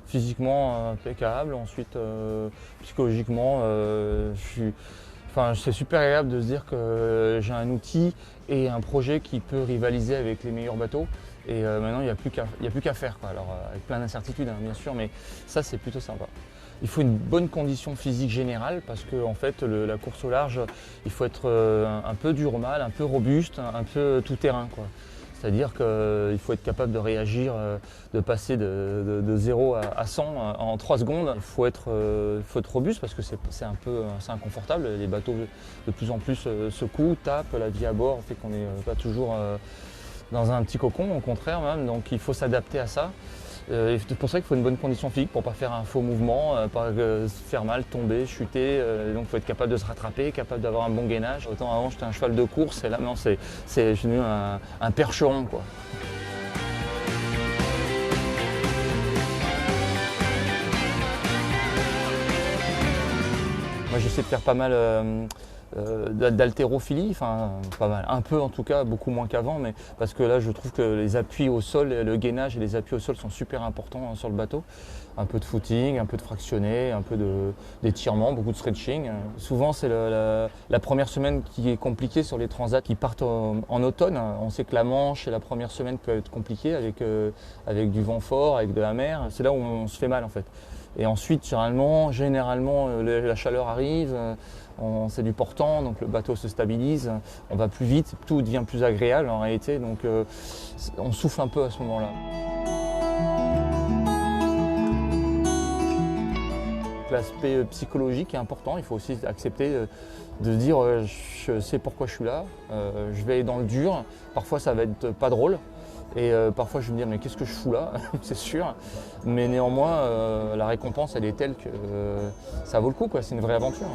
physiquement impeccable. Ensuite, psychologiquement, c'est super agréable de se dire que j'ai un outil et un projet qui peut rivaliser avec les meilleurs bateaux. Et maintenant, il n'y a plus qu'à faire, quoi. Alors, avec plein d'incertitudes, bien sûr, mais ça, c'est plutôt sympa. Il faut une bonne condition physique générale parce que en fait, la course au large, il faut être un peu dur au mal, un peu robuste, un peu tout-terrain, quoi. C'est-à-dire qu'il faut être capable de réagir, de passer de 0 à 100 en 3 secondes. Il faut être robuste parce que c'est inconfortable. Les bateaux de plus en plus secouent, tapent, la vie à bord fait qu'on n'est pas toujours dans un petit cocon, au contraire même. Donc il faut s'adapter à ça. C'est pour ça qu'il faut une bonne condition physique pour ne pas faire un faux mouvement, pas se faire mal, tomber, chuter. Donc il faut être capable de se rattraper, capable d'avoir un bon gainage. Autant avant j'étais un cheval de course et là maintenant je suis devenu un percheron, quoi. Moi j'essaie de faire pas mal d'haltérophilie, enfin pas mal, un peu en tout cas, beaucoup moins qu'avant, mais parce que là je trouve que les appuis au sol, le gainage et les appuis au sol sont super importants sur le bateau. Un peu de footing, un peu de fractionné, un peu d'étirement, beaucoup de stretching. Souvent c'est la première semaine qui est compliquée sur les transats qui partent en automne. On sait que la Manche et la première semaine peut être compliquée avec du vent fort, avec de la mer. C'est là où on se fait mal en fait. Et ensuite, généralement la chaleur arrive, c'est du portant, donc le bateau se stabilise, on va plus vite, tout devient plus agréable en réalité, donc on souffle un peu à ce moment-là. L'aspect psychologique est important, il faut aussi accepter de se dire je sais pourquoi je suis là, je vais aller dans le dur, parfois ça va être pas drôle. Et parfois je vais me dire mais qu'est-ce que je fous là, c'est sûr. Mais néanmoins la récompense elle est telle que ça vaut le coup, quoi. C'est une vraie aventure.